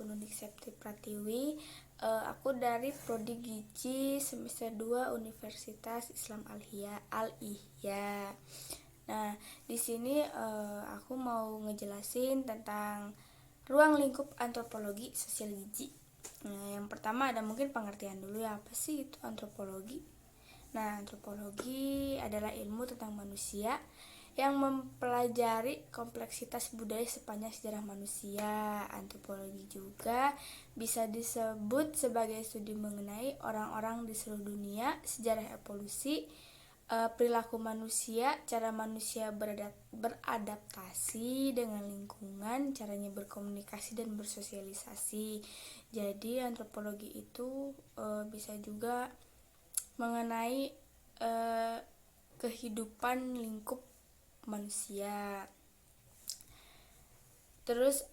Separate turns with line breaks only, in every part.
aku Nunik Septi Pratiwi. Aku dari Prodi Gizi semester 2 Universitas Islam Al-Ihya. Nah, di sini aku mau ngejelasin tentang ruang lingkup antropologi sosial gizi. Nah, yang pertama ada mungkin pengertian dulu ya, apa sih itu antropologi? Nah, antropologi adalah ilmu tentang manusia yang mempelajari kompleksitas budaya sepanjang sejarah manusia. Antropologi juga bisa disebut sebagai studi mengenai orang-orang di seluruh dunia, sejarah evolusi, perilaku manusia, cara manusia beradaptasi dengan lingkungan, caranya berkomunikasi dan bersosialisasi. Jadi antropologi itu bisa juga mengenai kehidupan lingkup manusia. Terus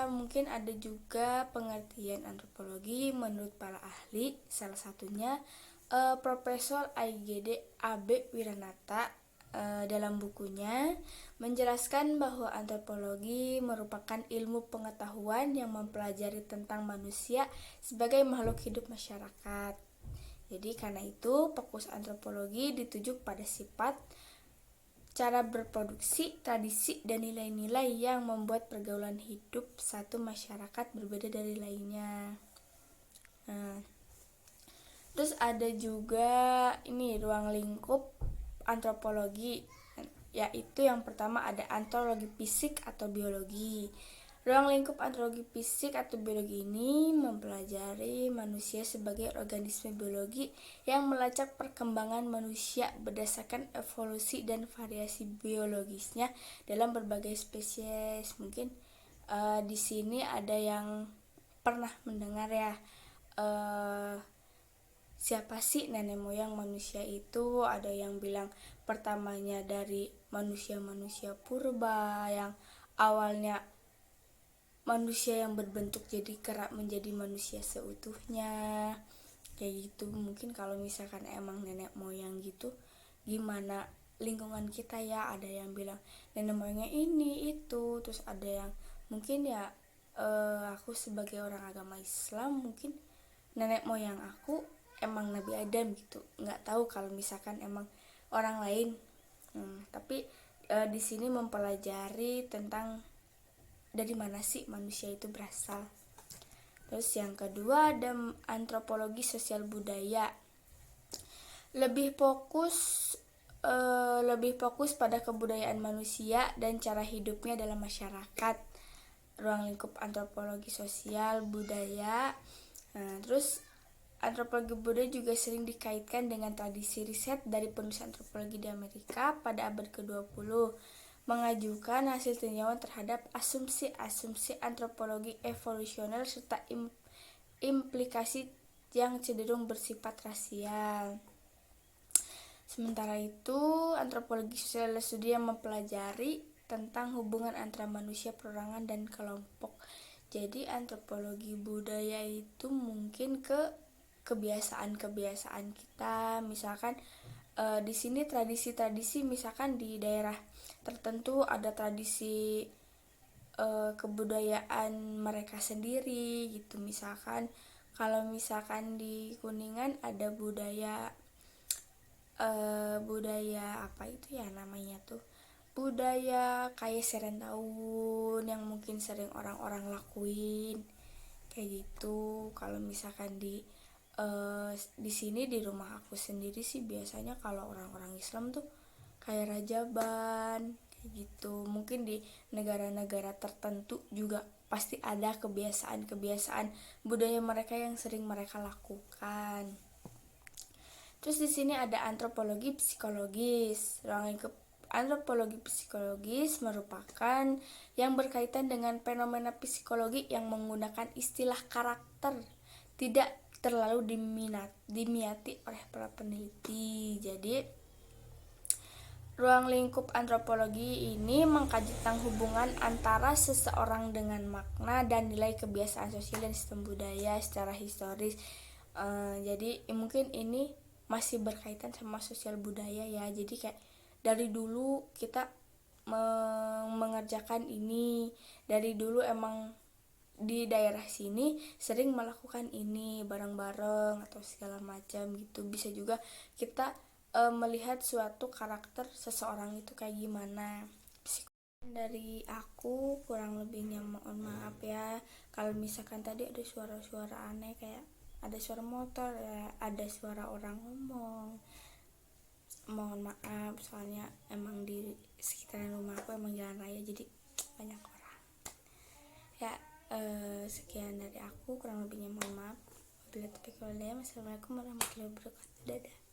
mungkin ada juga pengertian antropologi menurut para ahli, salah satunya Profesor IGD AB Wiranata dalam bukunya menjelaskan bahwa antropologi merupakan ilmu pengetahuan yang mempelajari tentang manusia sebagai makhluk hidup masyarakat. Jadi karena itu fokus antropologi dituju pada sifat, cara berproduksi, tradisi, dan nilai-nilai yang membuat pergaulan hidup satu masyarakat berbeda dari lainnya. Nah, terus ada juga ini ruang lingkup antropologi, yaitu yang pertama ada antropologi fisik atau biologi. Ruang lingkup antropologi fisik atau biologi ini mempelajari manusia sebagai organisme biologi yang melacak perkembangan manusia berdasarkan evolusi dan variasi biologisnya dalam berbagai spesies. Mungkin di sini ada yang pernah mendengar ya, siapa sih nenek moyang manusia itu? Ada yang bilang pertamanya dari manusia-manusia purba yang awalnya manusia yang berbentuk jadi kerap menjadi manusia seutuhnya, kayak gitu. Mungkin kalau misalkan emang nenek moyang gitu, gimana lingkungan kita ya? Ada yang bilang nenek moyangnya ini itu, terus ada yang mungkin ya aku sebagai orang agama Islam mungkin nenek moyang aku emang Nabi Adam gitu. Nggak tahu kalau misalkan emang orang lain. Tapi di sini mempelajari tentang dari mana sih manusia itu berasal. Terus yang kedua ada antropologi sosial budaya. Lebih fokus pada kebudayaan manusia dan cara hidupnya dalam masyarakat. Ruang lingkup antropologi sosial budaya. Terus antropologi budaya juga sering dikaitkan dengan tradisi riset dari penulis antropologi di Amerika pada abad ke-20, mengajukan hasil tinjauan terhadap asumsi-asumsi antropologi evolusioner serta implikasi yang cenderung bersifat rasial. Sementara itu, antropologi sosial adalah studi yang mempelajari tentang hubungan antara manusia, perorangan, dan kelompok. Jadi antropologi budaya itu mungkin ke kebiasaan-kebiasaan kita, misalkan di sini tradisi-tradisi, misalkan di daerah tertentu ada tradisi kebudayaan mereka sendiri gitu. Misalkan kalau misalkan di Kuningan ada budaya apa itu ya namanya tuh, budaya kayak serentahun yang mungkin sering orang-orang lakuin kayak gitu. Kalau misalkan di sini di rumah aku sendiri sih biasanya kalau orang-orang Islam tuh kayak rajaban kayak gitu. Mungkin di negara-negara tertentu juga pasti ada kebiasaan-kebiasaan budaya mereka yang sering mereka lakukan. Terus di sini ada antropologi psikologis. Ruang lingkup antropologi psikologis merupakan yang berkaitan dengan fenomena psikologi yang menggunakan istilah karakter, tidak terlalu dimiati oleh para peneliti. Jadi ruang lingkup antropologi ini mengkaji tentang hubungan antara seseorang dengan makna dan nilai kebiasaan sosial dan sistem budaya secara historis. Jadi mungkin ini masih berkaitan sama sosial budaya ya. Jadi kayak dari dulu kita mengerjakan ini, dari dulu emang di daerah sini sering melakukan ini bareng-bareng atau segala macam gitu. Bisa juga kita melihat suatu karakter seseorang itu kayak gimana. Dari aku kurang lebihnya mohon maaf ya kalau misalkan tadi ada suara-suara aneh, kayak ada suara motor ya, ada suara orang ngomong. Mohon maaf, soalnya emang di sekitaran rumah aku emang jalan raya, jadi banyak orang ya. Sekian dari aku, kurang lebihnya mohon maaf. Wabillahi taufiq wal hidayah. Wassalamualaikum warahmatullahi wabarakatuh. Dadah.